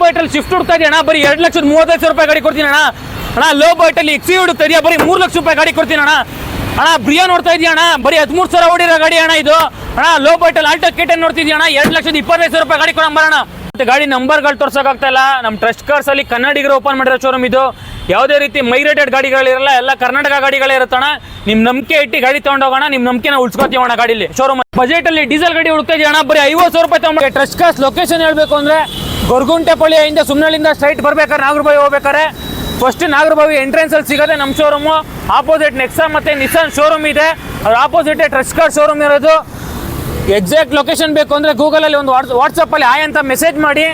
Byte ಅಲ್ಲಿ shift ಹುಡ್ತಾ ಇದೆಯಣ್ಣ, ಬರೀ 2,35,000 ರೂಪಾಯಿ ಗಾಡಿ ಕೊಡ್ತೀನಿ ಅಣ್ಣ. ಅಣ್ಣ ಲೋ ಬೈಟ್ ಅಲ್ಲಿ ಎಕ್ಸಿ ಹುಡುಕ್ತಾ ಇದೆಯಾ, ಬರೀ 3 ಲಕ್ಷ ರೂಪಾಯಿ ಗಾಡಿ ಕೊಡ್ತೀನಿ ಅಣ್ಣ. ಅಣ್ಣ ಬ್ರಿಯಾ ನೋಡ್ತಾ ಇದೆಯಾ ಅಣ್ಣ, ಬರೀ 13,000 ಓಡಿರೋ ಗಾಡಿ ಅಣ್ಣ ಇದು. ಅಣ್ಣ ಲೋ ಬೈಟ್ ಅಲ್ಲಿ ಆಲ್ಟೋ K10 ನೋಡ್ತಿದ್ಯಾ ಅಣ್ಣ, 2,25,000 ರೂಪಾಯಿ ಗಾಡಿ ಕೊಡೋಣ. ಮತ್ತೆ ಗಾಡಿ ನಂಬರ್ಗಳು ತೋರ್ಸೋಕ್ಕಾಗ್ತಾ ಇಲ್ಲ. ನಮ್ಮ ಟ್ರಸ್ಟ್ ಕಾರ್ಸ್ ಅಲ್ಲಿ ಕನ್ನಡಿಗರು ಓಪನ್ ಮಾಡಿರೋ ಶೋರೂಮ್ ಇದು. ಯಾವುದೇ ರೀತಿ ಮೈಗ್ರೇಟೆಡ್ ಗಾಡಿಗಳಿರಲ್ಲ, ಎಲ್ಲ ಕರ್ನಾಟಕ ಗಾಡಿಗಳೇ ಇರುತ್ತಣ್ಣ. ನಿಮ್ ನಂಬಿಕೆ ಇಟ್ಟು ಗಾಡಿ ತಗೊಂಡೋಗೋಣ, ನಿಮ್ ನಂಬಿಕೆನ ಉಳಿಸ್ಕೊತೀವಣ್ಣ ಗಾಡಿಲಿ. ಶೋರೂಮ್ ಬಜೆಟ್ ಅಲ್ಲಿ ಡೀಸೆಲ್ ಗಾಡಿ ಹುಡುಕ್ತಾ ಇದೆಯಣ್ಣ, ಬರೀ 50,000 ರೂಪಾಯಿ ತಗೊಂಡು. ಟ್ರಸ್ಟ್ ಕಾರ್ಸ್ ಲೊಕೇಶನ್ ಹೇಳ್ಬೇಕು ಅಂದ್ರೆ ಗೊರಗುಂಟೆಪಳ್ಳಿಯಿಂದ ಸುಮ್ನಳ್ಳಿಯಿಂದ ಸ್ಟ್ರೈಟ್ ಬರ್ಬೇಕಾದ್ರೆ ನಾಗರಬಾವಿ ಹೋಗ್ಬೇಕಾರೆ ಫಸ್ಟ್ ನಾಗರಬಾವಿ ಎಂಟ್ರೆನ್ಸ್ ಅಲ್ಲಿ ಸಿಗೋದೆ ನಮ್ಮ ಶೋರೂಮು. ಆಪೋಸಿಟ್ ನೆಕ್ಸಾ ಮತ್ತೆ ನಿಸಾನ್ ಶೋರೂಮ್ ಇದೆ, ಅದ್ರ ಆಪೋಸಿಟ್ ಟ್ರಸ್ಟ್ ಕಾರ್ಸ್ ಶೋರೂಮ್ ಇರೋದು. ಎಕ್ಸಾಕ್ಟ್ ಲೊಕೇಶನ್ ಬೇಕು ಅಂದರೆ ಗೂಗಲಲ್ಲಿ ಒಂದು ವಾಟ್ಸಪ್ಪಲ್ಲಿ ಆಯ್ ಅಂತ ಮೆಸೇಜ್ ಮಾಡಿ,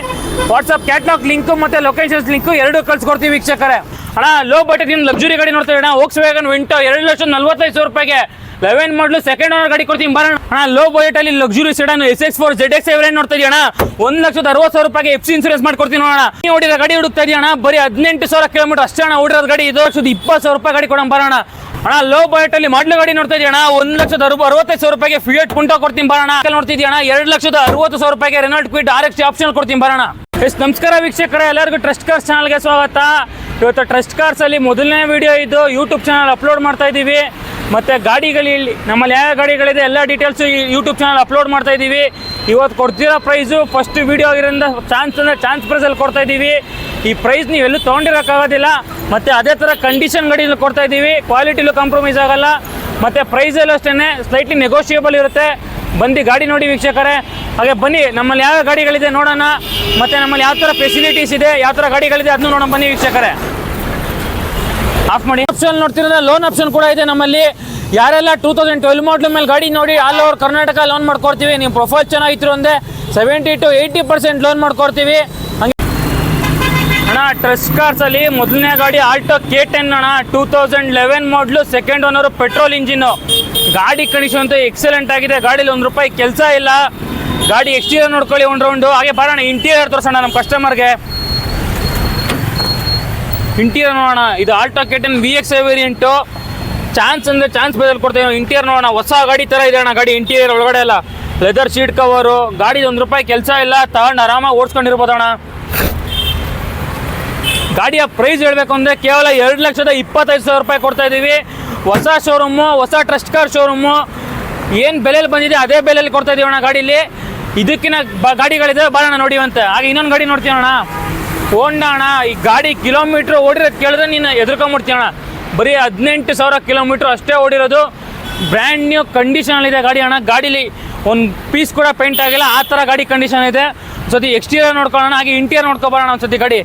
ವಾಟ್ಸಪ್ ಕ್ಯಾಟ್ಲಾಗ್ ಲಿಂಕು ಮತ್ತು ಲೊಕೇಶನ್ಸ್ ಲಿಂಕು ಎರಡೂ ಕಳ್ಸಿಕೊಡ್ತೀವಿ ವೀಕ್ಷಕರೇ. ಅಣ್ಣ ಲೋ ಬಜೆಟ್ ನಿಮ್ಮ ಲಕ್ಸುರಿ ಗಾಡಿ ನೋಡ್ತಾ ಇರೋಣ, Volkswagen Vento 2,45,000 ರೂಪಾಯಿಗೆ 11 ಮಾಡಲು ಸೆಕೆಂಡ್ ಓನರ್ ಗಾಡಿ ಕೊಡ್ತೀನಿ ಬರೋಣ. ಅಣ್ಣ ಲೋ ಬಜೆಟಲ್ಲಿ luxury sedan SX4 ZX variant ನೋಡ್ತಾ ಇದೆಯಣ್ಣ, 1,60,000 ರೂಪಾಯಿಗೆ FC ಇನ್ಸೂರೆನ್ಸ್ ಮಾಡ್ಕೊಡ್ತೀನಿ ನೋಡೋಣ. ನೀವು ಓಡಿರೋ ಗಾಡಿ ಹುಡುಕ್ತಾ ಇದೆಯಣ್ಣ, ಬರೀ 18,000 ಕಿಲೋಮೀಟರ್ ಅಷ್ಟೇ ಅಣ್ಣ ಓಡಿರೋದು ಗಾಡಿ ಇದು. 20,000 ರೂಪಾಯಿ ಗಾಡಿ ಕೊಡೋಣ ಬರೋಣ. ಅಣ್ಣ ಲೋ ಬಜೆಟ್ ಅಲ್ಲಿ ಮಾಡ್ಲು ಗಾಡಿ ನೋಡ್ತಾ ಇದೆಯಣ್ಣ, 1,65,000 ರೂಪಾಯಿಗೆ ಫಿಯಟ್ ಪುಂಟೋ ಕೊಡ್ತೀನಿ ಬರೋಣ. ನೋಡ್ತಾ ಇದೆಯಣ್ಣ 2,60,000 ರೂಪಾಯಿಗೆ ರೆನಾಲ್ಟ್ ಕ್ವಿಡ್ RX ಆಪ್ಷನ್ ಕೊಡ್ತೀನಿ ಬರೋಣ. ನಮಸ್ಕಾರ ವೀಕ್ಷಕರೇ, ಎಲ್ಲರಿಗೂ ಟ್ರಸ್ಟ್ ಕಾರ್ಸ್ ಚಾನಲ್ಗೆ ಸ್ವಾಗತ. ಇವತ್ತು ಟ್ರಸ್ಟ್ ಕಾರ್ಸ್ ಅಲ್ಲಿ ಮೊದಲನೇ ವಿಡಿಯೋ ಇದು, ಯೂಟ್ಯೂಬ್ ಚಾನಲ್ ಅಪ್ಲೋಡ್ ಮಾಡ್ತಾ ಇದ್ದೀವಿ. ಮತ್ತು ಗಾಡಿಗಳಲ್ಲಿ ನಮ್ಮಲ್ಲಿ ಯಾವ ಗಾಡಿಗಳಿದೆ ಎಲ್ಲ ಡೀಟೇಲ್ಸು ಯೂಟ್ಯೂಬ್ ಚಾನಲ್ ಅಪ್ಲೋಡ್ ಮಾಡ್ತಾ ಇದ್ದೀವಿ. ಇವತ್ತು ಕೊಡ್ತಿರೋ ಪ್ರೈಸು ಫಸ್ಟ್ ವಿಡಿಯೋ ಆಗಿರೋದ್ರಿಂದ ಚಾನ್ಸ್ ಪ್ರೈಸಲ್ಲಿ ಕೊಡ್ತಾ ಇದ್ದೀವಿ. ಈ ಪ್ರೈಸ್ ನೀವೆಲ್ಲೂ ತೊಗೊಂಡಿರೋಕ್ಕಾಗೋದಿಲ್ಲ. ಮತ್ತು ಅದೇ ಥರ ಕಂಡೀಷನ್ ಗಾಡಿಯಲ್ಲಿ ಕೊಡ್ತಾ ಇದ್ದೀವಿ, ಕ್ವಾಲಿಟಿಲೂ ಕಾಂಪ್ರಮೈಸ್ ಆಗೋಲ್ಲ. ಮತ್ತು ಪ್ರೈಸಲ್ಲೂ ಅಷ್ಟೇ ಸ್ಲೈಟ್ಲಿ ನೆಗೋಷಿಯೇಬಲ್ ಇರುತ್ತೆ. ಬಂದು ಗಾಡಿ ನೋಡಿ ವೀಕ್ಷಕರೇ. ಹಾಗೆ ಬನ್ನಿ, ನಮ್ಮಲ್ಲಿ ಯಾವ ಗಾಡಿಗಳಿದೆ ನೋಡೋಣ, ಮತ್ತು ನಮ್ಮಲ್ಲಿ ಯಾವ ಥರ ಫೆಸಿಲಿಟೀಸ್ ಇದೆ, ಯಾವ ಥರ ಗಾಡಿಗಳಿದೆ ಅದನ್ನು ನೋಡೋಣ ಬನ್ನಿ ವೀಕ್ಷಕರೇ. ಆಫ್ ಮಾಡಿ. ಆಪ್ಷನ್ ನೋಡ್ತಿರೋದ್ರೆ ಲೋನ್ ಆಪ್ಷನ್ ಕೂಡ ಇದೆ ನಮ್ಮಲ್ಲಿ. ಯಾರೆಲ್ಲ 2012 ಮಾಡಲ್ ಮೇಲೆ ಗಾಡಿ ನೋಡಿ ಆಲ್ ಓವರ್ ಕರ್ನಾಟಕ ಲೋನ್ ಮಾಡ್ಕೊಡ್ತೀವಿ. ನಿಮ್ಮ ಪ್ರೊಫೈಲ್ ಚೆನ್ನಾಗಿತ್ತು ಅಂದರೆ 70 to 80% ಲೋನ್ ಮಾಡ್ಕೊಡ್ತೀವಿ. ಹಂಗೆ ಅಣ್ಣ ಟ್ರಸ್ಟ್ ಕಾರ್ಸಲ್ಲಿ ಮೊದಲನೇ ಗಾಡಿ ಆಲ್ಟೋ K10 ಅಣ್ಣ, 2011 ಮಾಡಲು ಸೆಕೆಂಡ್ ಓನರು, ಪೆಟ್ರೋಲ್ ಇಂಜಿನ್ನು. ಗಾಡಿ ಕಂಡೀಷನ್ ಅಂತೂ ಎಕ್ಸಲೆಂಟ್ ಆಗಿದೆ. ಗಾಡೀಲಿ ₹1 ಕೆಲಸ ಇಲ್ಲ. ಗಾಡಿ ಎಕ್ಸ್ಟೀರಿಯರ್ ನೋಡ್ಕೊಳ್ಳಿ ಒಂದು ರೌಂಡು. ಹಾಗೆ ಬರೋಣ ಇಂಟೀರಿಯರ್ ತೋರಿಸೋಣ ನಮ್ಮ ಕಸ್ಟಮರ್ಗೆ. ಇಂಟೀರಿಯರ್ ನೋಡೋಣ. ಇದು Alto K10 VXi variant. Chance ಅಂದರೆ ಚಾನ್ಸ್ ಬದಲು ಕೊಡ್ತೀವಿ. ಇಂಟೀರಿಯರ್ ನೋಡೋಣ, ಹೊಸ ಗಾಡಿ ಥರ ಇದೆ ಅಣ್ಣ ಗಾಡಿ. ಇಂಟೀರಿಯರ್ ಒಳಗಡೆ ಎಲ್ಲ ಲೆದರ್ ಶೀಟ್ ಕವರು. ಗಾಡಿ ₹1 ಕೆಲಸ ಇಲ್ಲ, ತಗೊಂಡು ಆರಾಮಾಗಿ ಓಡಿಸ್ಕೊಂಡಿರ್ಬೋದಣ್ಣ. ಗಾಡಿಯ ಪ್ರೈಸ್ ಹೇಳಬೇಕು ಅಂದರೆ ಕೇವಲ 2,25,000 ರೂಪಾಯಿ ಕೊಡ್ತಾ ಇದ್ದೀವಿ. ಹೊಸ ಶೋರೂಮು, ಹೊಸ ಟ್ರಸ್ಟ್ ಕಾರ್ ಶೋರೂಮು. ಏನು ಬೆಲೆಯಲ್ಲಿ ಬಂದಿದೆ ಅದೇ ಬೆಲೆಯಲ್ಲಿ ಕೊಡ್ತಾ ಇದೀವಿ ಅಣ್ಣ ಗಾಡೀಲಿ. ಇದಕ್ಕಿಂತ ಗಾಡಿಗಳಿದೆ, ಬರೋಣ ನೋಡಿವಂತೆ. ಹಾಗೆ ಇನ್ನೊಂದು ಗಾಡಿ ನೋಡ್ತೀವಿ ಅಣ್ಣ, ಹೋಂಡಾ ಅಣ್ಣ. ಈ ಗಾಡಿ ಕಿಲೋಮೀಟ್ರ್ ಓಡಿರೋದು ಕೇಳಿದ್ರೆ ನೀನು ಎದುರ್ಕೊಂಬಿಡ್ತೀವಿ ಅಣ್ಣ. ಬರೀ 18,000 ಕಿಲೋಮೀಟ್ರ್ ಅಷ್ಟೇ ಓಡಿರೋದು. ಬ್ರ್ಯಾಂಡ್ ನ್ಯೂ ಕಂಡೀಷನಲ್ಲಿದೆ ಗಾಡಿ ಅಣ್ಣ. ಗಾಡೀಲಿ ಒಂದು ಪೀಸ್ ಕೂಡ ಪೇಂಟ್ ಆಗಿಲ್ಲ, ಆ ಥರ ಗಾಡಿ ಕಂಡೀಷನ್ ಇದೆ. ಒಂದ್ಸತಿ ಎಕ್ಸ್ಟೀರಿಯರ್ ನೋಡ್ಕೊಳ್ಳೋಣ, ಹಾಗೆ ಇಂಟೀರಿಯರ್ ನೋಡ್ಕೊಬರೋಣ ಒಂದ್ಸತಿ ಗಾಡಿ.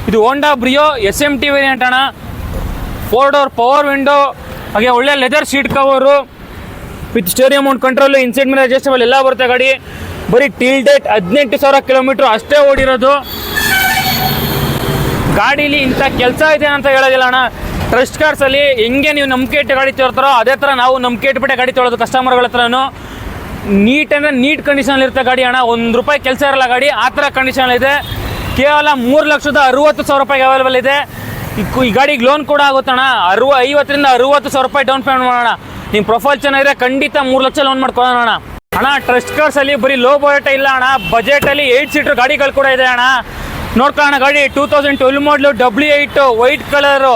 ಇದು ಹೋಂಡಾ ಬ್ರಿಯೋ SMT ವೇರಿಯಂಟ್ ಅಣ್ಣ, 4 ಡೋರ್ ಪವರ್ ವಿಂಡೋ. ಹಾಗೆ ಒಳ್ಳೆ leather seat cover with stereo mount control, inside mirror adjustable ಎಲ್ಲ ಬರುತ್ತೆ ಗಾಡಿ. ಬರೀ ಟಿಲ್ ಡೇಟ್ 18,000 ಕಿಲೋಮೀಟ್ರ್ ಅಷ್ಟೇ ಓಡಿರೋದು. ಗಾಡೀಲಿ ಇಂಥ ಕೆಲಸ ಇದೆ ಅಂತ ಹೇಳೋದಿಲ್ಲ ಅಣ್ಣ. ಟ್ರಸ್ಟ್ ಕಾರ್ಸಲ್ಲಿ ಹೆಂಗೆ ನೀವು ನಂಬಿಕೆ ಇಟ್ಟು ಗಾಡಿ ತೊಗೊಳ್ತಾರೋ ಅದೇ ಥರ ನಾವು ನಂಬಿಕೆ ಇಟ್ಬಿಟ್ಟೆ ಗಾಡಿ ತೊಗೊಳೋದು ಕಸ್ಟಮರ್ಗಳ ಹತ್ರನೂ. ನೀಟ್ ಅಂದರೆ ನೀಟ್ ಕಂಡೀಷನಲ್ಲಿ ಇರುತ್ತೆ ಗಾಡಿ ಅಣ್ಣ. ₹1 ಕೆಲಸ ಇರಲ್ಲ ಗಾಡಿ, ಆ ಥರ ಕಂಡೀಷನ್ ಇದೆ. ಕೇವಲ 3,60,000 ರೂಪಾಯಿಗೆ ಅವೈಲೇಬಲ್ ಇದೆ. ಈ ಗಾಡಿಗೆ ಲೋನ್ ಕೂಡ ಆಗುತ್ತಣ್ಣ. 50,000 to 60,000 ರೂಪಾಯಿ ಡೌನ್ ಪೇಮೆಂಟ್ ಮಾಡೋಣ. ನಿಮ್ಮ ಪ್ರೊಫೈಲ್ ಚೆನ್ನಾಗಿದೆ, ಖಂಡಿತ 3 ಲಕ್ಷ ಲೋನ್ ಮಾಡ್ಕೊಳ್ಳೋಣ ಅಣ್ಣ. ಅಣ್ಣ ಟ್ರಸ್ಟ್ ಕಾರ್ಸಲ್ಲಿ ಬರೀ ಲೋ ಬಜೆಟ್ ಇಲ್ಲ ಅಣ್ಣ, ಬಜೆಟಲ್ಲಿ 8 ಸೀಟರ್ ಗಾಡಿಗಳು ಕೂಡ ಇದೆ ಅಣ್ಣ. ನೋಡ್ಕೊಳ್ಳೋಣ ಗಾಡಿ. 2012 ಮಾಡಲು W8 ವೈಟ್ ಕಲರು,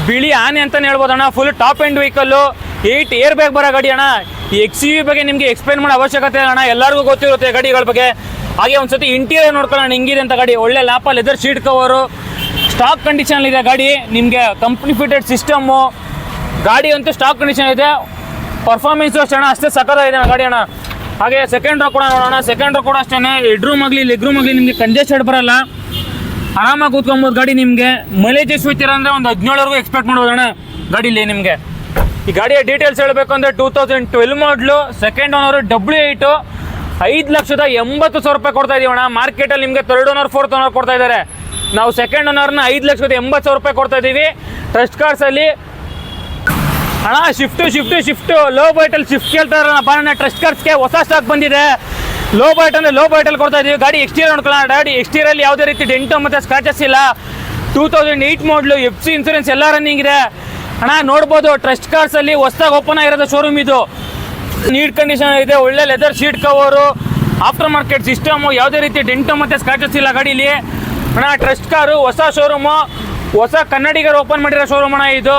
ಬಿಳಿ ಆನೆ ಅಂತಲೇ ಹೇಳ್ಬೋದಣ್ಣ. Full top end vehicle, 8 air bag ಬರೋ ಗಾಡಿ ಅಣ್ಣ. ಈ XUV ಬಗ್ಗೆ ನಿಮಗೆ ಎಕ್ಸ್ಪ್ಲೈನ್ ಮಾಡೋ ಅವಶ್ಯಕತೆ ಇಲ್ಲ ಅಣ್ಣ, ಎಲ್ಲರಿಗೂ ಗೊತ್ತಿರುತ್ತೆ ಗಾಡಿಗಳ ಬಗ್ಗೆ. ಹಾಗೆ ಒಂದ್ಸತಿ ಇಂಟೀರಿಯರ್ ನೋಡ್ಕೊಳ್ಳೋಣ ಹಿಂಗಿದೆ ಅಂತ ಗಾಡಿ. ಒಳ್ಳೆ ಲಾಪ leather seat cover, stock condition ಇದೆ ಗಾಡಿ. ನಿಮಗೆ ಕಂಪ್ನಿ ಫಿಟೆಡ್ ಸಿಸ್ಟಮ್ಮು. ಗಾಡಿ ಅಂತೂ ಸ್ಟಾಕ್ ಕಂಡೀಷನ್ ಇದೆ. ಪರ್ಫಾರ್ಮೆನ್ಸು ಅಷ್ಟೇ ಅಣ್ಣ, ಅಷ್ಟೇ ಸಕ್ಕತ್ತಾಗಿದೆ ಗಾಡಿ ಅಣ್ಣ. ಹಾಗೆ ಸೆಕೆಂಡ್ ರೋ ಕೂಡ ನೋಡೋಣ. ಸೆಕೆಂಡ್ ರೋ ಕೂಡ ಅಷ್ಟೇ, ಹೆಡ್ ರೂಮ್ ಆಗಲಿ ಲೆಗ್ ರೂಮ್ ಆಗಲಿ ನಿಮಗೆ ಕಂಜೆಸ್ಟೆಡ್ ಬರಲ್ಲ, ಆರಾಮಾಗಿ ಕೂತ್ಕೊಬೋದು ಗಾಡಿ. ನಿಮಗೆ ಮೈಲೇಜ್ ಎಷ್ಟು ಹೋಗ್ತೀರ ಅಂದರೆ ಒಂದು 17ವರೆಗೂ ಎಕ್ಸ್ಪೆಕ್ಟ್ ಮಾಡ್ಬೋದಣ್ಣ ಗಾಡೀಲಿ ನಿಮಗೆ. ಈ ಗಾಡಿಯ ಡೀಟೇಲ್ಸ್ ಹೇಳಬೇಕು ಅಂದರೆ 2012 ಮಾಡಲು, ಸೆಕೆಂಡ್ ಓನರು, W8, 5,80,000 ರೂಪಾಯಿ ಕೊಡ್ತಾ ಇದೀವಣ್ಣ. ಮಾರ್ಕೆಟಲ್ಲಿ ನಿಮಗೆ 3rd ಓನರ್ 4th ಓನರ್ ಕೊಡ್ತಾ ಇದ್ದಾರೆ. ನಾವು ಸೆಕೆಂಡ್ ಓನರ್ನ 5,80,000 ರೂಪಾಯಿ ಕೊಡ್ತಾ ಇದ್ದೀವಿ ಟ್ರಸ್ಟ್ ಕಾರ್ಸಲ್ಲಿ ಅಣ್ಣ. ಶಿಫ್ಟು ಲೋ ಬೈಟಲ್ಲಿ ಶಿಫ್ಟ್ ಕೇಳ್ತಾರಣ್ಣ. ಬರೋಣ ಟ್ರಸ್ಟ್ ಕಾರ್ಸ್ಗೆ ಹೊಸ ಸ್ಟಾಕ್ ಬಂದಿದೆ. ಲೋ ಬೈಟ್ ಅಂದರೆ ಲೋ ಬೈಟಲ್ಲಿ ಕೊಡ್ತಾ ಇದ್ದೀವಿ. ಗಾಡಿ ಎಕ್ಸ್ಟೀರಿಯರ್ ನೋಡ್ಕೊಳ್ಳೋಣ. ಗಾಡಿ ಎಕ್ಸ್ಟೀರಿಯರಲ್ಲಿ ಯಾವುದೇ ರೀತಿ ಡೆಂಟು ಮತ್ತು ಸ್ಕ್ರಾಚಸ್ ಇಲ್ಲ. 2008 ಮಾಡಲು, FC ಇನ್ಸೂರೆನ್ಸ್ ಎಲ್ಲ ರನ್ನಿಂಗ್ ಇದೆ ಅಣ್ಣ. ನೋಡ್ಬೋದು ಟ್ರಸ್ಟ್ ಕಾರ್ಸಲ್ಲಿ ಹೊಸದಾಗಿ ಓಪನ್ ಆಗಿರೋದು ಶೋರೂಮ್ ಇದು. ನೀಟ್ ಕಂಡೀಷನ್ ಇದೆ, ಒಳ್ಳೆ leather seat cover, after market system, ಯಾವುದೇ ರೀತಿ ಡೆಂಟು ಮತ್ತು ಸ್ಕ್ರಾಚಸ್ ಇಲ್ಲ ಗಾಡೀಲಿ. ಅಣ್ಣ ಟ್ರಸ್ಟ್ ಕಾರು ಹೊಸ ಶೋರೂಮು, ಹೊಸ ಕನ್ನಡಿಗರು ಓಪನ್ ಮಾಡಿರೋ ಶೋರೂಮ್ ಅಣ್ಣ ಇದು.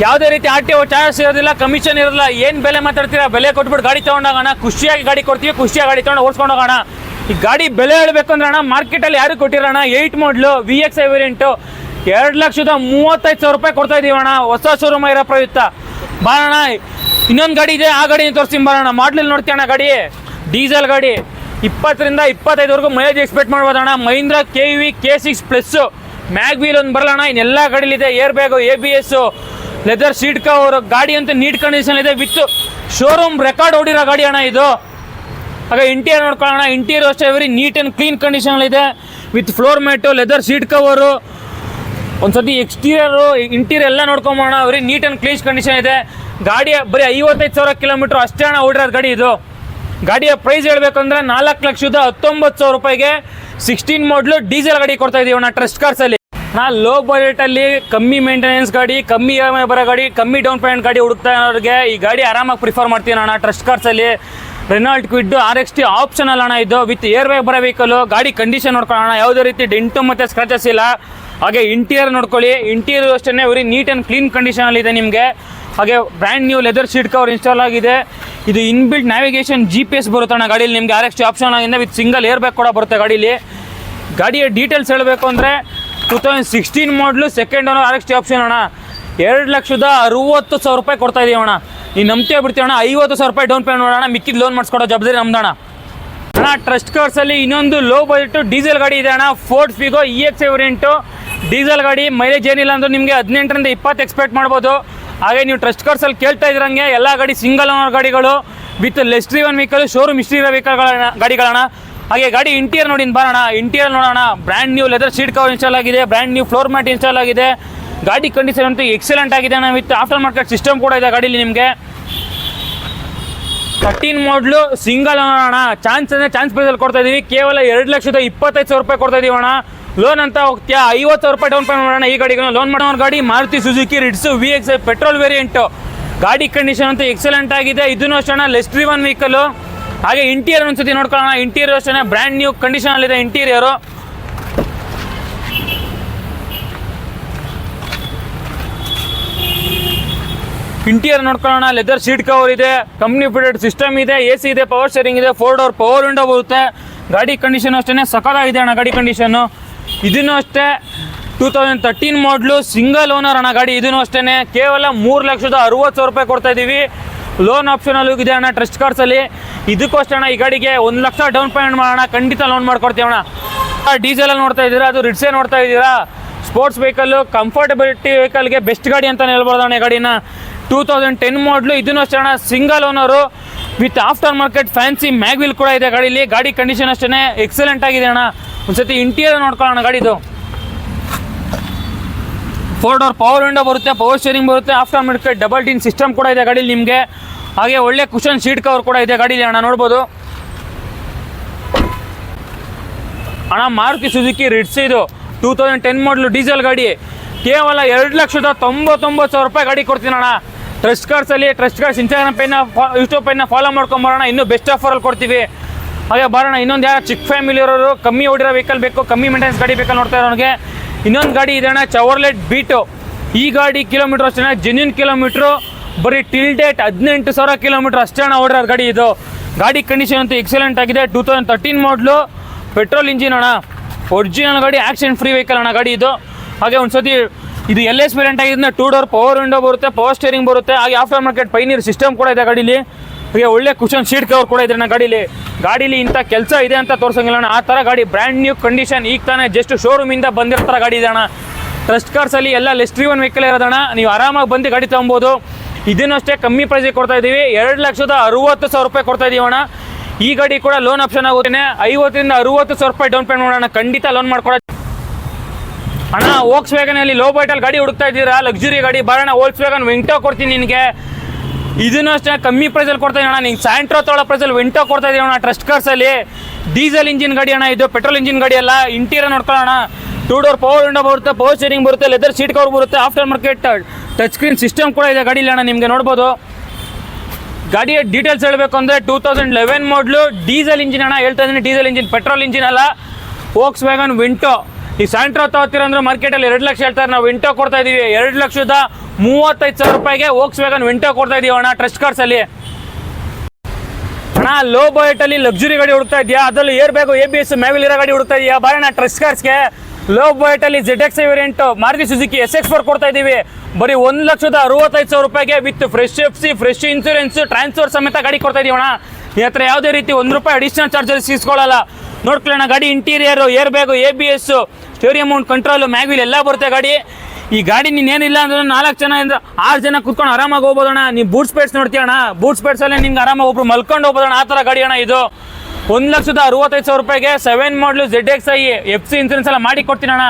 ಯಾವುದೇ ರೀತಿ RTO ಚಾರ್ಜಸ್ ಇರೋದಿಲ್ಲ, ಕಮಿಷನ್ ಇರೋದಿಲ್ಲ. ಏನು ಬೆಲೆ ಮಾತಾಡ್ತೀರಾ, ಬೆಲೆ ಕೊಟ್ಬಿಟ್ಟು ಗಾಡಿ ತೊಗೊಂಡೋಗೋಣ, ಖುಷಿಯಾಗಿ ಗಾಡಿ ಕೊಡ್ತೀವಿ, ಖುಷಿಯಾಗಿ ಗಾಡಿ ತೊಗೊಂಡು ಓಡಿಸ್ಕೊಂಡು ಹೋಗೋಣ. ಈ ಗಾಡಿ ಬೆಲೆ ಹೇಳಬೇಕು ಅಂದ್ರೆ ಅಣ್ಣ ಮಾರ್ಕೆಟಲ್ಲಿ ಯಾರು ಕೊಟ್ಟಿರೋಣ, 8 ಮಾಡಲು VXi ವೇರಿಯಂಟು 2,35,000 ರೂಪಾಯಿ ಕೊಡ್ತಾ ಇದೀವಿ ಅಣ್ಣ. ಹೊಸ ಶೋರೂಮ್ ಇರೋ ಪ್ರಯುಕ್ತ ಬಾರಣ. ಇನ್ನೊಂದು ಗಾಡಿ ಇದೆ, ಆ ಗಾಡಿ ತೋರಿಸ್ತೀನಿ ಬಾರಣ. ಮಾಡ್ಲಿಲ್ಲಿ ನೋಡ್ತೀವಿ ಅಣ್ಣ, ಗಾಡಿ ಡೀಸೆಲ್ ಗಾಡಿ 20ರಿಂದ 25ವರೆಗೂ ಮೈಲೇಜ್ ಎಕ್ಸ್ಪೆಕ್ಟ್ ಮಾಡ್ಬೋದಣ್ಣ. Mahindra KV K6 plus mag wheel ಒಂದು ಬರಲ್ಲ ಅಣ್ಣ. ಇನ್ನೆಲ್ಲ ಗಾಡಿಲಿದೆ, air bag, ABS, leather seat cover. ಗಾಡಿ ಅಂತ ನೀಟ್ ಕಂಡೀಷನ್ ಇದೆ, ವಿತ್ ಶೋರೂಮ್ ರೆಕಾರ್ಡ್ ಓಡಿರೋ ಗಾಡಿ ಅಣ್ಣ ಇದು. ಹಾಗೆ ಇಂಟೀರಿಯರ್ ನೋಡ್ಕೊಳ್ಳೋಣ. ಇಂಟೀರಿಯರ್ ಅಷ್ಟೇ very neat and clean condition ಇದೆ, with floor mat, leather seat cover. ಒಂದ್ಸತಿ ಎಕ್ಸ್ಟೀರಿಯರು ಇಂಟೀರಿಯರ್ ಎಲ್ಲ ನೋಡ್ಕೊಂಬೋಣ. Very neat and clean condition ಇದೆ. ಗಾಡಿಯ ಬರೀ 55,000 ಕಿಲೋಮೀಟ್ರ್ ಅಷ್ಟೇ ಹಣ ಓಡಿರೋದು ಗಾಡಿ ಇದು. ಗಾಡಿಯ ಪ್ರೈಸ್ ಹೇಳಬೇಕಂದ್ರೆ 4,19,000 ರೂಪಾಯಿಗೆ 16 ಮಾಡಲು ಡೀಸೆಲ್ ಗಾಡಿ ಕೊಡ್ತಾ ಇದೀವಿ ಅಣ್ಣ ಟ್ರಸ್ಟ್ ಕಾರ್ಸಲ್ಲಿ. ಲೋ ಬಜೆಟಲ್ಲಿ ಕಮ್ಮಿ ಮೇಂಟೆನೆನ್ಸ್ ಗಾಡಿ, ಕಮ್ಮಿ EMI ಬರೋ ಗಾಡಿ, ಕಮ್ಮಿ ಡೌನ್ ಪೇಮೆಂಟ್ ಗಾಡಿ ಹುಡುಕ್ತಾ ಇರೋರಿಗೆ ಈ ಗಾಡಿ ಆರಾಮಾಗಿ ಪ್ರಿಫರ್ ಮಾಡ್ತೀನಿ ಅಣ್ಣ ಟ್ರಸ್ಟ್ ಕಾರ್ಸಲ್ಲಿ. ರೆನಾಲ್ಟ್ ಕ್ವಿಡ್ RXT ಆಪ್ಷನಲ್ ಅಣ್ಣ ಇದು, ವಿತ್ ಏರ್ ಬ್ಯಾಗ್ ಬರೋ ವೆಹಿಕಲು. ಗಾಡಿ ಕಂಡೀಷನ್ ನೋಡ್ಕೊಳ್ಳೋಣ, ಯಾವುದೇ ರೀತಿ ಡೆಂಟು ಮತ್ತು ಸ್ಕ್ರಾಚಸ್ ಇಲ್ಲ. ಹಾಗೆ ಇಂಟೀರಿಯರ್ ನೋಡ್ಕೊಳ್ಳಿ, ಇಂಟೀರಿಯರ್ ಅಷ್ಟೇ ವೆರಿ ನೀಟ್ ಆ್ಯಂಡ್ ಕ್ಲೀನ್ ಕಂಡೀಷನಲ್ಲಿ ಇದೆ ನಿಮಗೆ. ಹಾಗೆ brand new leather seat cover install ಆಗಿದೆ. ಇದು ಇನ್ಬಿಲ್ಟ್ ನ್ಯಾವಿಗೇಷನ್ GPS ಬರುತ್ತೆ ಅಣ್ಣ ಗಾಡೀಲಿ ನಿಮಗೆ. RXT ಆಪ್ಷನ್ ಆಗಿದೆ, ವಿತ್ ಸಿಂಗಲ್ ಏರ್ ಬ್ಯಾಗ್ ಕೂಡ ಬರುತ್ತೆ ಗಾಡೀಲಿ. ಗಾಡಿಯ ಡೀಟೇಲ್ಸ್ ಹೇಳಬೇಕು ಅಂದರೆ 2016 ಮಾಡಲು ಸೆಕೆಂಡ್ ಓನರ್ RXT ಆಪ್ಷನ್ ಅಣ್ಣ. 2,60,000 ರೂಪಾಯಿ ಕೊಡ್ತಾ ಇದೀವಿ ಅಣ್ಣ. ನೀನು ನಂಬ್ತೇ ಬಿಡ್ತೀವಿ ಅಣ್ಣ. 50,000 ರೂಪಾಯಿ ಡೌನ್ ಪೇಮೆಂಟ್ ಮಾಡೋಣ, ಮಿಕ್ಕಿದ ಲೋನ್ ಮಾಡಿಸ್ಕೊಡೋ ಜವಾಬ್ದಾರಿ ನಮ್ದಣ್ಣ. ಅಣ್ಣ ಟ್ರಸ್ಟ್ ಕಾರ್ಸಲ್ಲಿ ಇನ್ನೊಂದು ಲೋ ಬಜೆಟ್ ಡೀಸೆಲ್ ಗಾಡಿ ಇದೆ ಅಣ್ಣ. Ford Figo EXi variant diesel ಗಾಡಿ. ಮೈಲೇಜ್ ಏನಿಲ್ಲ ಅಂದ್ರೆ ನಿಮಗೆ 18ರಿಂದ 20 ಎಕ್ಸ್ಪೆಕ್ಟ್ ಮಾಡ್ಬೋದು. ಹಾಗೆ ನೀವು ಟ್ರಸ್ಟ್ ಕಾರ್ಸಲ್ಲಿ ಕೇಳ್ತಾ ಇದ್ರಂಗೆ ಎಲ್ಲ ಗಾಡಿ ಸಿಂಗಲ್ ಓನರ್ ಗಾಡಿಗಳು, with less driven vehicle, showroom history ಇರೋ ಗಾಡಿಗಳಣ್ಣ. ಹಾಗೆ ಗಾಡಿ ಇಂಟೀರಿಯರ್ ನೋಡಿ ಬಾರೋಣ. ಇಂಟೀರಿಯರ್ ನೋಡೋಣ. Brand new leather seat cover install ಆಗಿದೆ, brand new floor mat install ಆಗಿದೆ. ಗಾಡಿ ಕಂಡೀಷನ್ ಅಂತೂ ಎಕ್ಸಲೆಂಟ್ ಆಗಿದೆ ಅಣ್ಣ, ವಿತ್ ಆಫ್ಟರ್ ಮಾರ್ಕೆಟ್ ಸಿಸ್ಟಮ್ ಕೂಡ ಇದೆ ಗಾಡೀಲಿ ನಿಮಗೆ. 13 ಮಾಡಲು ಸಿಂಗಲ್ ಅಣ್ಣ. ಚಾನ್ಸ್ ಅಂದರೆ ಚಾನ್ಸ್ ಪ್ರೈಸಲ್ಲಿ ಕೊಡ್ತಾ ಇದೀವಿ. ಕೇವಲ 2,25,000 ರೂಪಾಯಿ ಕೊಡ್ತಾ ಇದೀವಿ ಅಣ್ಣ. ಲೋನ್ ಅಂತ ಹೋಗ್ತೀಯಾ, 50,000 ರೂಪಾಯಿ ಡೌನ್ ಪೇಮೆಂಟ್ ಮಾಡೋಣ. ಈ ಗಾಡಿಗೆ ಲೋನ್ ಮಾಡೋ ಗಾಡಿ Maruti Suzuki Ritz VXi petrol variant. ಗಾಡಿ ಕಂಡೀಷನ್ ಅಂತೂ ಎಕ್ಸಲೆಂಟ್ ಆಗಿದೆ. ಇದನ್ನು ಅಷ್ಟೇ ಲೆಸ್ ಡ್ರಿವನ್ ವೆಹಿಕಲು. ಹಾಗೆ ಇಂಟೀರಿಯರ್ ಒಂದ್ಸತಿ ನೋಡ್ಕೊಳ್ಳೋಣ. ಇಂಟೀರಿಯರ್ ಅಷ್ಟೇ ಬ್ರ್ಯಾಂಡ್ ನ್ಯೂ ಕಂಡೀಷನಲ್ಲಿದೆ ಇಂಟೀರಿಯರು. ಇಂಟೀರಿಯರ್ ನೋಡ್ಕೊಳ್ಳೋಣ. ಲೆದರ್ ಸೀಟ್ ಕವರ್ ಇದೆ, ಕಂಪ್ನಿ ಫಿಟೆಡ್ ಸಿಸ್ಟಮ್ ಇದೆ, AC ಇದೆ, ಪವರ್ ಸ್ಟೇರಿಂಗ್ ಇದೆ, 4 ಡೋರ್ ಪವರ್ ವಿಂಡೋ ಬರುತ್ತೆ. ಗಾಡಿ ಕಂಡೀಷನ್ ಅಷ್ಟೇ ಸಖತ್ತಾಗಿದೆ ಅಣ್ಣ ಗಾಡಿ ಕಂಡೀಷನ್ನು. ಇದನ್ನು ಅಷ್ಟೇ 2013 ಮಾಡಲು ಸಿಂಗಲ್ ಓನರ್ ಅಣ್ಣ ಗಾಡಿ. ಇದನ್ನು ಅಷ್ಟೇ ಕೇವಲ 3,60,000 ರೂಪಾಯಿ ಕೊಡ್ತಾ ಇದ್ದೀವಿ. ಲೋನ್ ಆಪ್ಷನಲ್ಲೂ ಇದೆ ಅಣ್ಣ ಟ್ರಸ್ಟ್ ಕಾರ್ಸಲ್ಲಿ. ಇದಕ್ಕೂ ಅಷ್ಟೇ ಅಣ್ಣ, ಈ ಗಾಡಿಗೆ 1 ಲಕ್ಷ ಡೌನ್ ಪೇಮೆಂಟ್ ಮಾಡೋಣ, ಖಂಡಿತ ಲೋನ್ ಮಾಡ್ಕೊಡ್ತೀವಿ ಅಣ್ಣ. ಡೀಸೆಲಲ್ಲಿ ನೋಡ್ತಾ ಇದ್ದೀರಾ, ಅದು ರಿಟ್ಸೇ ನೋಡ್ತಾ ಇದ್ದೀರಾ. ಸ್ಪೋರ್ಟ್ಸ್ ವೆಹಿಕಲ್ಲು, ಕಂಫರ್ಟಬಿಲಿಟಿ ವೆಹಿಕಲ್ಗೆ ಬೆಸ್ಟ್ ಗಾಡಿ ಅಂತಲೇ ಹೇಳ್ಬೋದು ಅಣ್ಣ ಈ ಗಾಡಿನ. 2010 ಮಾಡಲು. ಇದನ್ನು ಅಷ್ಟೇ ಅಣ್ಣ single owner, with after market fancy mag wheel ಕೂಡ ಇದೆ ಗಾಡೀಲಿ. ಗಾಡಿ ಕಂಡೀಷನ್ ಅಷ್ಟೇ ಎಕ್ಸಲೆಂಟ್ ಆಗಿದೆ ಅಣ್ಣ. ಒಂದ್ಸತಿ ಇಂಟೀರಿಯರ್ ನೋಡ್ಕೊಳ್ಳೋಣ ಗಾಡಿದು. 4 ಡೋರ್ ಪವರ್ ವಿಂಡೋ ಬರುತ್ತೆ, ಪವರ್ ಸ್ಟೇರಿಂಗ್ ಬರುತ್ತೆ, after market double tin system ಕೂಡ ಇದೆ ಗಾಡೀಲಿ ನಿಮಗೆ. ಹಾಗೆ ಒಳ್ಳೆ ಕುಷನ್ ಸೀಟ್ ಕವರ್ ಕೂಡ ಇದೆ ಗಾಡೀಲಿ ಅಣ್ಣ, ನೋಡ್ಬೋದು ಅಣ್ಣ. ಮಾರುತಿ ಸುಜುಕಿ ರಿಟ್ಸ್ ಇದು 2010 ಮಾಡಲು ಡೀಸೆಲ್ ಗಾಡಿ. ಕೇವಲ 2,99,000 ರೂಪಾಯಿ ಗಾಡಿ ಕೊಡ್ತೀನಿ ಅಣ್ಣ ಟ್ರಸ್ಟ್ ಕಾರ್ಸಲ್ಲಿ. ಟ್ರಸ್ಟ್ ಕಾರ್ಸ್ ಇನ್ಸ್ಟಾಗ್ರಾಮ್ ಯೂಟ್ಯೂಬ್ ಪೇಜ್ನ ಫಾಲೋ ಮಾಡ್ಕೊಂಬರೋಣ, ಇನ್ನೂ ಬೆಸ್ಟ್ ಆಫರಲ್ಲಿ ಕೊಡ್ತೀವಿ. ಹಾಗೆ ಬರೋಣ. ಇನ್ನೊಂದು ಯಾರು ಚಿಕ್ಕ ಫ್ಯಾಮಿಲಿ ಇರೋರು, ಕಮ್ಮಿ ಓಡಿರೋ ವೆಹಿಕಲ್ ಬೇಕು, ಕಮ್ಮಿ ಮೇಂಟೆನೆನ್ಸ್ ಗಾಡಿ ಬೇಕು ನೋಡ್ತಾ ಇರೋನಿಗೆ ಇನ್ನೊಂದು ಗಾಡಿ ಇದೆ ಅಣ್ಣ, ಚವರ್ಲೆಟ್ ಬೀಟು. ಈ ಗಾಡಿ ಕಿಲೋಮೀಟ್ರ್ ಅಷ್ಟೇ ಜೆನ್ಯೂನ್ ಕಿಲೋಮೀಟ್ರು, ಬರೀ ಟಿಲ್ ಡೇಟ್ 18,000 ಕಿಲೋಮೀಟ್ರ್ ಅಷ್ಟೇ ಅಣ್ಣ ಓಡಿರೋದು ಗಾಡಿ ಇದು. ಗಾಡಿ ಕಂಡೀಷನ್ ಅಂತೂ ಎಕ್ಸಲೆಂಟ್ ಆಗಿದೆ. 2013 ಮಾಡಲು ಪೆಟ್ರೋಲ್ ಇಂಜಿನ್ ಅಣ್ಣ, ಒರಿಜಿನಲ್ ಗಾಡಿ, ಆಕ್ಸಿಡೆಂಟ್ ಫ್ರೀ ವೆಹಿಕಲ್ ಅಣ್ಣ ಗಾಡಿ ಇದು. ಹಾಗೆ ಒಂದ್ಸತಿ ಇದು LS ವೇರಿಯಂಟ್ ಆಗಿದ್ರೆ 2 ಡೋರ್ ಪವರ್ ವಿಂಡೋ ಬರುತ್ತೆ, ಪವರ್ ಸ್ಟೇರಿಂಗ್ ಬರುತ್ತೆ. ಹಾಗೆ ಆಫ್ಟರ್ ಮಾರ್ಕೆಟ್ ಪೈನೀರ್ ಸಿಸ್ಟಮ್ ಕೂಡ ಇದೆ ಗಾಡೀಲಿ. ಹಾಗೆ ಒಳ್ಳೆ ಕುಷನ್ ಸೀಟ್ ಕವರ್ ಕೂಡ ಇದೆ ಅಣ್ಣ ಗಾಡೀಲಿ. ಇಂಥ ಕೆಲಸ ಇದೆ ಅಂತ ತೋರಿಸಂಗಿಲ್ಲ ಅಣ್ಣ, ಆ ಥರ ಗಾಡಿ ಬ್ರ್ಯಾಂಡ್ ನ್ಯೂ ಕಂಡೀಷನ್. ಈಗ ತಾನೇ ಜಸ್ಟ್ ಶೋರೂಮಿಂದ ಬಂದಿರ್ತಾರ ಗಾಡಿ ಇದೆ ಅಣ್ಣ. ಟ್ರಸ್ಟ್ ಕಾರ್ಸಲ್ಲಿ ಎಲ್ಲ ಲೆಸ್ ಡ್ರಿವನ್ ವೆಹಿಕಲ್ ಇರೋದಣ್ಣ, ನೀವು ಆರಾಮಾಗಿ ಬಂದು ಗಾಡಿ ತೊಗೊಬೋದು. ಇದನ್ನು ಅಷ್ಟೇ ಕಮ್ಮಿ ಪ್ರೈಸಿಗೆ ಕೊಡ್ತಾ ಇದ್ದೀವಿ. 2,60,000 ರೂಪಾಯಿ ಕೊಡ್ತಾ ಇದೀವಿ ಅಣ್ಣ. ಈ ಗಾಡಿ ಕೂಡ ಲೋನ್ ಆಪ್ಷನ್ ಆಗುತ್ತೆ. 50,000ರಿಂದ 60,000 ರೂಪಾಯಿ ಡೌನ್ ಪೇಮೆಂಟ್ ಮಾಡೋಣ, ಖಂಡಿತ ಲೋನ್ ಮಾಡ್ಕೊಡೋದು ಅಣ್ಣ. ವೋಕ್ಸ್ ವ್ಯಾಗನಲ್ಲಿ ಲೋ ಬೈಟಲ್ಲಿ ಗಾಡಿ ಹುಡುಕ್ತಾ ಇದ್ದೀರಾ, ಲಕ್ಸುರಿ ಗಾಡಿ, ಬರೋಣ ವೋಕ್ಸ್ ವ್ಯಾಗನ್ ವೆಂಟೋ ಕೊಡ್ತೀನಿ ನಿನಗೆ. ಇದನ್ನು ಅಷ್ಟೇ ಕಮ್ಮಿ ಪ್ರೈಸಲ್ಲಿ ಕೊಡ್ತಾ ಇದೀವಿ ಅಣ್ಣ. ನಿಂಗೆ ಸ್ಯಾಂಟ್ರೋ ತೊಗೊಳ್ಳೋ ಪ್ರೈಸಲ್ಲಿ ವೆಂಟೋ ಕೊಡ್ತಾ ಇದೀವಿ ಅಣ್ಣ ಟ್ರಸ್ಟ್ ಕಾರ್ಸಲ್ಲಿ. ಡೀಸೆಲ್ ಇಂಜಿನ್ ಗಾಡಿ ಅಣ್ಣ ಇದು, ಪೆಟ್ರೋಲ್ ಇಂಜಿನ್ ಗಾಡಿ ಅಲ್ಲ. ಇಂಟೀರಿಯರ್ ನೋಡ್ಕೊಳ್ಳೋಣ. 2 ಡೋರ್ ಪವರ್ ವಿಂಡೋ ಬರುತ್ತೆ, ಪವರ್ ಸ್ಟೇರಿಂಗ್ ಬರುತ್ತೆ, ಲೆದರ್ ಸೀಟ್ ಕವರ್ ಬರುತ್ತೆ, after market touch screen system ಕೂಡ ಇದೆ ಗಾಡೀಲಿ ಅಣ್ಣ, ನಿಮಗೆ ನೋಡ್ಬೋದು. ಗಾಡಿಯ ಡೀಟೇಲ್ಸ್ ಹೇಳಬೇಕು ಅಂದರೆ 2011 ಮಾಡಲು ಡೀಸೆಲ್ ಇಂಜಿನ್ ಅಣ್ಣ ಹೇಳ್ತಾ ಇದ್ದೀನಿ. ಡೀಸೆಲ್ ಇಂಜಿನ್, ಪೆಟ್ರೋಲ್ ಇಂಜಿನ್ ಅಲ್ಲ. ವೋಕ್ಸ್ ವ್ಯಾಗನ್ ವೆಂಟೋ ಈ ಸ್ಯಾಂಟ್ರೋ ತಗೋತೀರ ಅಂದ್ರೆ ಮಾರ್ಕೆಟಲ್ಲಿ 2 ಲಕ್ಷ ಹೇಳ್ತಾರೆ, ನಾವು ವಿಂಟೋ ಕೊಡ್ತಾ ಇದೀವಿ 2,35,000 ರೂಪಾಯಿಗೆ ವೋಕ್ಸ್ ವ್ಯಾಗನ್ ವಿಂಟೋ ಕೊಡ್ತಾ ಇದೀವಿ ಅಣ್ಣ ಟ್ರಸ್ಟ್ ಕಾರ್ಸ್ ಅಲ್ಲಿ. ಅಣ್ಣ ಲೋ ಬಜೆಟ್ ಅಲ್ಲಿ ಲಕ್ಸುರಿ ಗಾಡಿ ಹುಡುಕ್ತಾ ಇದೆಯಾ, ಅದರಲ್ಲಿ ಏರ್ ಬ್ಯಾಗು ABS ಮ್ಯಾವಿಲ್ ಇರೋ ಗಾಡಿ ಹುಡುಕ್ತಾ ಇದೆಯಾ, ಬಾರಣ್ಣ ಟ್ರಸ್ಟ್ ಕಾರ್ಸ್ಗೆ. ಲೋ ಬಜೆಟ್ ಅಲ್ಲಿ ZX variant Maruti Suzuki SX4 ಕೊಡ್ತಾ ಇದೀವಿ ಬರೀ 1,65,000 ರೂಪಾಯಿಗೆ with fresh FC, fresh insurance, transfer ಸಮೇತ ಗಾಡಿ ಕೊಡ್ತಾ ಇದೀವಣ್ಣ. ಈ ಹತ್ರ ಯಾವುದೇ ರೀತಿ ₹1 ಅಡಿಷನಲ್ ಚಾರ್ಜಸ್ ಇಸ್ಕೊಳ್ಳಲ್ಲ. ನೋಡ್ಕೊಳ್ಳೋಣ ಗಾಡಿ interior, air bag, ABS, steering mount control, mag wheel ಎಲ್ಲ ಬರುತ್ತೆ ಗಾಡಿ. ಈ ಗಾಡಿ ನೀನೇನಿಲ್ಲ ಅಂದ್ರೆ 4 ಜನ 6 ಜನ ಕುತ್ಕೊಂಡು ಆರಾಮಾಗಿ ಹೋಗ್ಬೋದಣ್ಣ. ನೀವು ಬೂಟ್ ಸ್ಪೇಸ್ ನೋಡ್ತೀಯಣ್ಣ, ಬೂಟ್ ಸ್ಪೇಸ್ ಅಲ್ಲಿ ನಿಮ್ಗೆ ಆರಾಮಾಗಿ ಒಬ್ರು ಮಲ್ಕೊಂಡು ಹೋಗ್ಬೋದಣ್ಣ, ಆ ಥರ ಗಾಡಿ ಅಣ್ಣ ಇದು. 1,65,000 ರೂಪಾಯಿಗೆ 7 ಮಾಡಲು ZXi FC ಇನ್ಸೂರೆನ್ಸ್ ಎಲ್ಲ ಮಾಡಿ ಕೊಡ್ತೀನಿ ಅಣ್ಣ.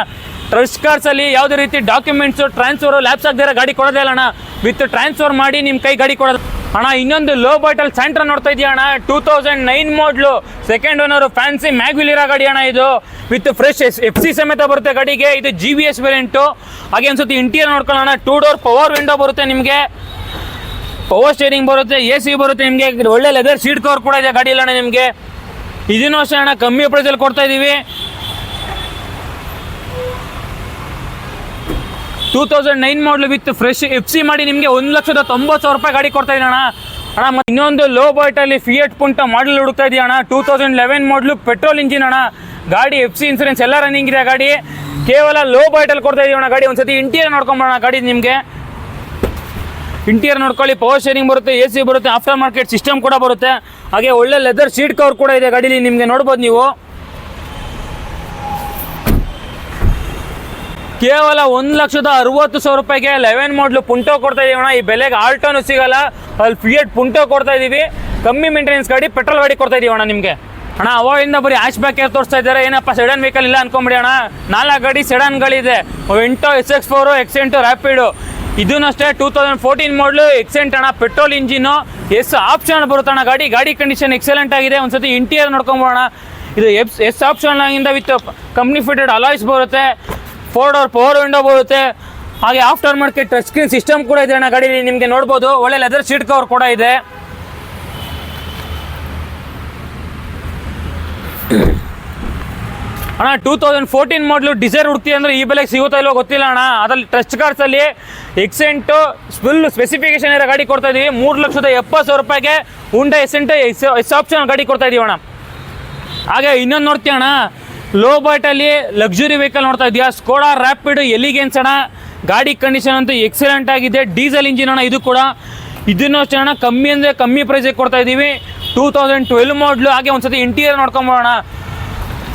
ಟ್ರಸ್ಟ್ ಕಾರ್ಸ್ ಅಲ್ಲಿ ಯಾವುದೇ ರೀತಿ ಡಾಕ್ಯುಮೆಂಟ್ಸ್ ಟ್ರಾನ್ಸ್ಫರ್ ಲ್ಯಾಪ್ಸ್ ಆಗದಿರೋ ಗಾಡಿ ಕೊಡೋದೇ ಇಲ್ಲ ಅಣ್ಣ, ವಿತ್ ಟ್ರಾನ್ಸ್ಫರ್ ಮಾಡಿ ನಿಮ್ಮ ಕೈ ಗಾಡಿ ಕೊಡೋದು ಅಣ್ಣ. ಇನ್ನೊಂದು ಲೋ ಬಜೆಟಲ್ಲಿ ಸ್ಯಾಂಟ್ರಾ ನೋಡ್ತಾ ಇದೆಯಾ ಅಣ್ಣ, 2009 ಮಾಡಲು ಸೆಕೆಂಡ್ ಓನರ್ ಫ್ಯಾನ್ಸಿ ಮ್ಯಾಗ್ವಿಲ್ ಇರೋ ಗಾಡಿ ಅಣ್ಣ ಇದು, ವಿತ್ ಫ್ರೆಶ್ FC ಸಮೇತ ಬರುತ್ತೆ ಗಾಡಿಗೆ. ಇದು GBS ವೇರಿಯಂಟು. ಹಾಗೆ ಅನ್ಸುತ್ತೆ ಇಂಟೀರಿಯರ್ ನೋಡ್ಕೊಳ್ಳೋಣ, 2 ಡೋರ್ ಪವರ್ ವಿಂಡೋ ಬರುತ್ತೆ ನಿಮಗೆ, ಪವರ್ ಸ್ಟೇರಿಂಗ್ ಬರುತ್ತೆ, AC ಬರುತ್ತೆ ನಿಮಗೆ, ಒಳ್ಳೆ ಲೆದರ್ ಸೀಟ್ ಕವರ್ ಕೂಡ ಇದೆ ಗಾಡಿ ಅಣ್ಣ ನಿಮಗೆ. ಇದನ್ನು ಅಷ್ಟೇ ಅಣ್ಣ ಕಮ್ಮಿ ಪ್ರೈಸಲ್ಲಿ ಕೊಡ್ತಾ ಇದ್ದೀವಿ. 2009 ಮಾಡಲು ವಿತ್ ಫ್ರೆಶ್ FC ಮಾಡಿ ನಿಮಗೆ 1,90,000 ರೂಪಾಯಿ ಗಾಡಿ ಕೊಡ್ತಾ ಇದ್ದೀವಿ ಅಣ್ಣ. ಮತ್ತೆ ಇನ್ನೊಂದು ಲೋ ಬಜೆಟಲ್ಲಿ ಫಿಯಟ್ ಪುಂಟೋ ಮಾಡಲ್ ಹುಡುಕ್ತಾ ಇದೆಯಾ ಅಣ್ಣ, 2011 ಮಾಡಲು ಪೆಟ್ರೋಲ್ ಇಂಜಿನ್ ಅಣ್ಣ, ಗಾಡಿ FC ಇನ್ಸೂರೆನ್ಸ್ ಎಲ್ಲ ರನ್ನಿಂಗ್ ಇದೆ ಗಾಡಿ. ಕೇವಲ ಲೋ ಬಜೆಟಲ್ಲಿ ಕೊಡ್ತಾ ಇದೀವಿ ಅಣ್ಣ ಗಾಡಿ. ಒಂದ್ಸತಿ ಇಂಟೀರಿಯರ್ ನೋಡ್ಕೊಂಬೋಣ ಗಾಡಿ ನಿಮಗೆ. ಇಂಟೀರಿಯರ್ ನೋಡ್ಕೊಳ್ಳಿ, ಪವರ್ ಸ್ಟೇರಿಂಗ್ ಬರುತ್ತೆ, AC ಬರುತ್ತೆ, ಆಫ್ಟರ್ ಮಾರ್ಕೆಟ್ ಸಿಸ್ಟಮ್ ಕೂಡ ಬರುತ್ತೆ. ಹಾಗೆ ಒಳ್ಳೆ ಲೆದರ್ ಸೀಟ್ ಕವರ್ ಕೂಡ ಇದೆ ಗಾಡೀಲಿ ನಿಮಗೆ, ನೋಡ್ಬೋದು ನೀವು. ಕೇವಲ 1,60,000 ರೂಪಾಯಿಗೆ 11 ಮಾಡಲು ಪುಂಟೋ ಕೊಡ್ತಾ ಇದೀವಿ ಅಣ್ಣ. ಈ ಬೆಲೆಗೆ ಆಲ್ಟೋನು ಸಿಗಲ್ಲ, ಅಲ್ಲಿ ಫಿಯಟ್ ಪುಂಟೋ ಕೊಡ್ತಾ ಇದೀವಿ. ಕಮ್ಮಿ ಮೇಂಟೆನೆನ್ಸ್ ಗಾಡಿ, ಪೆಟ್ರೋಲ್ ಗಾಡಿ ಕೊಡ್ತಾ ಇದೀವಿ ಅಣ್ಣ ನಿಮಗೆ. ಅಣ್ಣ ಅವಾಗಿಂದ ಬರೀ ಹ್ಯಾಶ್ ಬ್ಯಾಕ್ ತೋರಿಸ್ತಾ ಇದ್ದಾರೆ, ಏನಪ್ಪ ಸೆಡನ್ ವೆಹಿಕಲ್ ಇಲ್ಲ ಅನ್ಕೊಂಬಿಡಿ ಅಣ್ಣ. 4 ಗಾಡಿ ಸೆಡನ್ಗಳಿದೆ, ವಿಂಟೋ, SX4, Accent, ರ್ಯಾಪಿಡು. ಇದೂ ಅಷ್ಟೇ 2014 ಮಾಡಲು ಎಕ್ಸೆಂಟ್ ಅಣ್ಣ, ಪೆಟ್ರೋಲ್ ಇಂಜಿನು, ಆಪ್ಷನ್ ಬರುತ್ತೆ ಅಣ್ಣ ಗಾಡಿ. ಗಾಡಿ ಕಂಡೀಷನ್ ಎಕ್ಸಲೆಂಟ್ ಆಗಿದೆ. ಒಂದ್ಸತಿ ಇಂಟೀರಿಯರ್ ನೋಡ್ಕೊಂಬೋಣ. ಇದು ಆಪ್ಷನ್ ಆಗಿಂದ ವಿತ್ ಕಂಪ್ನಿ ಫಿಟೆಡ್ ಅಲಾಯ್ಸ್ ಬರುತ್ತೆ, 4 ಡೋರ್ ಪವರ್ ವಿಂಡೋ ಬರುತ್ತೆ. ಹಾಗೆ after market touch screen system ಕೂಡ ಇದೆ ಅಣ್ಣ ಗಾಡಿ ನಿಮಗೆ, ನೋಡ್ಬೋದು. ಒಳ್ಳೆ ಲೆದರ್ ಸೀಟ್ ಕವರ್ ಕೂಡ ಇದೆ. ಅಣ್ಣ 2014 ಮಾಡಲು ಡಿಸೈರ್ ಹುಡ್ತಿ ಅಂದರೆ ಈ ಬೆಲೆಗೆ ಸಿಗುತ್ತಾ ಇಲ್ವೋ ಗೊತ್ತಿಲ್ಲ ಅಣ್ಣ. ಅದರಲ್ಲಿ ಟ್ರಸ್ಟ್ ಕಾರ್ಸಲ್ಲಿ ಎಕ್ಸೆಂಟು ಫುಲ್ ಸ್ಪೆಸಿಫಿಕೇಶನ್ ಇರೋ ಗಾಡಿ ಕೊಡ್ತಾ ಇದೀವಿ. 3,70,000 ರೂಪಾಯಿಗೆ ಹುಂಡೈ ಎಸೆಂಟ್ ಎಸ್ ಆಪ್ಷನ್ ಗಾಡಿ ಕೊಡ್ತಾ ಇದೀವಿ ಅಣ್ಣ. ಹಾಗೆ ಇನ್ನೊಂದು ನೋಡ್ತೀಯ ಅಣ್ಣ, ಲೋ ಬಜೆಟಲ್ಲಿ ಲಕ್ಸುರಿ ವೆಹಿಕಲ್ ನೋಡ್ತಾ ಇದೆಯಾ, ಸ್ಕೋಡಾ ರ್ಯಾಪಿಡ್ ಎಲಿಗೆನ್ಸ್ ಅಣ್ಣ. ಗಾಡಿ ಕಂಡೀಷನ್ ಅಂತೂ ಎಕ್ಸಲೆಂಟ್ ಆಗಿದೆ, ಡೀಸೆಲ್ ಇಂಜಿನ್ ಅಣ್ಣ ಇದು ಕೂಡ. ಇದನ್ನು ಅಷ್ಟೇ ಅಣ್ಣ ಕಮ್ಮಿ ಅಂದರೆ ಕಮ್ಮಿ ಪ್ರೈಸಿಗೆ ಕೊಡ್ತಾ ಇದ್ದೀವಿ, 2012 ಮಾಡಲು. ಹಾಗೆ ಒಂದ್ಸತಿ ಇಂಟೀರಿಯರ್ ನೋಡ್ಕೊಂಬೋಣ.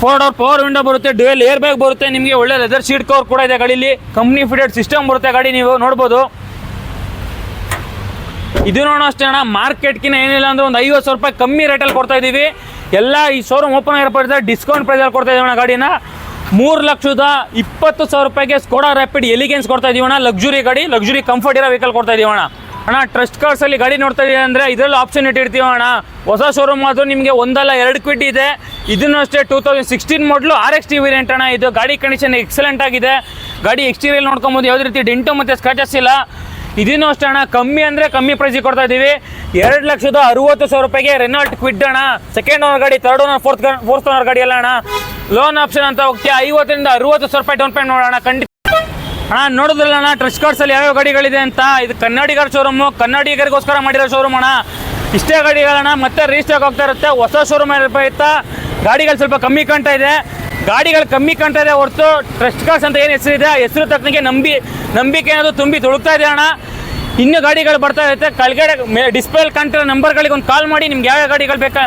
4 ಡೋರ್ ಪವರ್ ವಿಂಡೋ ಬರುತ್ತೆ, ಡ್ಯುಯಲ್ ಏರ್ ಬ್ಯಾಗ್ ಬರುತ್ತೆ ನಿಮಗೆ, ಒಳ್ಳೆ ಲೆದರ್ ಸೀಟ್ ಕವರ್ ಕೂಡ ಇದೆ ಗಾಡೀಲಿ. ಕಂಪ್ನಿ ಫಿಟೆಡ್ ಸಿಸ್ಟಮ್ ಬರುತ್ತೆ ಗಾಡಿ, ನೀವು ನೋಡ್ಬೋದು. ಇದು ನೋಡೋ ಅಷ್ಟೇ ಅಣ್ಣ, ಮಾರ್ಕೆಟ್ಗಿನ ಏನಿಲ್ಲ ಅಂದರೆ ಒಂದು 50,000 ರೂಪಾಯಿ ಕಮ್ಮಿ ರೇಟಲ್ಲಿ ಕೊಡ್ತಾ ಇದ್ದೀವಿ. ಎಲ್ಲ ಈ ಶೋರೂಮ್ ಓಪನ್ ಆಗಿರೋ ಡಿಸ್ಕೌಂಟ್ ಪ್ರೈಸಲ್ಲಿ ಕೊಡ್ತಾ ಇದೀವಿ ಅಣ್ಣ ಗಾಡಿನ. 3,20,000 ರೂಪಾಯಿಗೆ ಸ್ಕೋಡಾ ರ್ಯಾಪಿಡ್ ಎಲಿಗೆನ್ಸ್ ಕೊಡ್ತಾ ಇದೀವಿ ಅಣ್ಣ. ಲಕ್ಸುರಿ ಗಾಡಿ, ಲಕ್ಸುರಿ ಕಂಫರ್ಟ್ ಇರೋ ವೆಹಿಕಲ್ ಕೊಡ್ತಾ ಇದೀವಿ ಅಣ್ಣ. ಅಣ್ಣ ಟ್ರಸ್ಟ್ ಕಾರ್ಸಲ್ಲಿ ಗಾಡಿ ನೋಡ್ತಾ ಇದೀವಿ ಅಂದರೆ ಇದರಲ್ಲಿ ಆಪ್ಷನ್ ಇಟ್ಟಿರ್ತೀವಿ ಅಣ್ಣ. ಹೊಸ ಶೋರೂಮ್ ಆದರೂ ನಿಮಗೆ 1 ಕ್ವಿಡ್ ಇದೆ. ಇದನ್ನು ಅಷ್ಟೇ 2016 ಮಾಡಲು RXT ವೇರಿಯಂಟ್ ಅಣ್ಣ. ಇದು ಗಾಡಿ ಕಂಡೀಷನ್ ಎಕ್ಸಲೆಂಟ್ ಆಗಿದೆ. ಗಾಡಿ ಎಕ್ಸ್ಟೀರಿಯರ್ ನೋಡ್ಕೊಬೋದು, ಯಾವುದೇ ರೀತಿ ಡೆಂಟು ಮತ್ತು ಸ್ಕ್ರಾಚಸ್ ಇಲ್ಲ. ಇದನ್ನು ಅಷ್ಟೇ ಅಣ್ಣ ಕಮ್ಮಿ ಅಂದರೆ ಕಮ್ಮಿ ಪ್ರೈಸಿಗೆ ಕೊಡ್ತಾ ಇದ್ದೀವಿ. 2,60,000 ರೂಪಾಯಿಗೆ ರೆನಾಲ್ಟ್ ಕ್ವಿಡ್ ಅಣ್ಣ. ಸೆಕೆಂಡ್ ಓನರ್ ಗಾಡಿ, ಥರ್ಡ್ ಓನರ್, ಫೋರ್ತ್ ಓನರ್ ಗಾಡಿ ಎಲ್ಲ ಅಣ್ಣ. ಲೋನ್ ಆಪ್ಷನ್ ಅಂತ ಹೋಗ್ತೀಯ, 50,000 ರಿಂದ 60,000 ರೂಪಾಯಿ ಡೌನ್ ಪೇಮೆಂಟ್ ಮಾಡೋಣ ಖಂಡಿತ ಅಣ್ಣ. ನೋಡೋದಿಲ್ಲ ಅಣ್ಣ ಟ್ರಸ್ಟ್ ಕಾರ್ಸಲ್ಲಿ ಯಾವ್ಯಾವ ಗಾಡಿಗಳಿದೆ ಅಂತ. ಇದು ಕನ್ನಡಿಗರ ಶೋರೂಮು, ಕನ್ನಡಿಗರಿಗೋಸ್ಕರ ಮಾಡಿರೋ ಶೋರೂಮ್ ಅಣ್ಣ. ಇಷ್ಟೇ ಗಾಡಿಗಳಣ್ಣ, ಮತ್ತೆ ರೀಸ್ಟಾಕ್ ಆಗ್ತಾ ಇರುತ್ತೆ. ಹೊಸ ಶೋರೂಮ್ ಇರ್ತಾ ಗಾಡಿಗಳು ಸ್ವಲ್ಪ ಕಮ್ಮಿ ಕಾಣ್ತಾ ಇದೆ. ಗಾಡಿಗಳು ಕಮ್ಮಿ ಕಾಣ್ತಾ ಇದೆ ಹೊರತು ಟ್ರಸ್ಟ್ ಕಾರ್ಸ್ ಅಂತ ಏನು ಹೆಸರಿದೆ, ಆ ಹೆಸರು ತಕ್ಕನಿಗೆ ನಂಬಿಕೆ ಏನಾದರೂ ತುಂಬಿ ತುಳುಕ್ತಾ ಇದೆ ಅಣ್ಣ. ಇನ್ನೂ ಗಾಡಿಗಳು ಬರ್ತಾ ಇರುತ್ತೆ. ಕೆಳಗಡೆ ಡಿಸ್ಪ್ಲೇಲಿ ಕಾಣ್ತಿರೋ ನಂಬರ್ಗಳಿಗೆ ಒಂದು ಕಾಲ್ ಮಾಡಿ ನಿಮ್ಗೆ ಯಾವ ಗಾಡಿಗಳು ಬೇಕಾ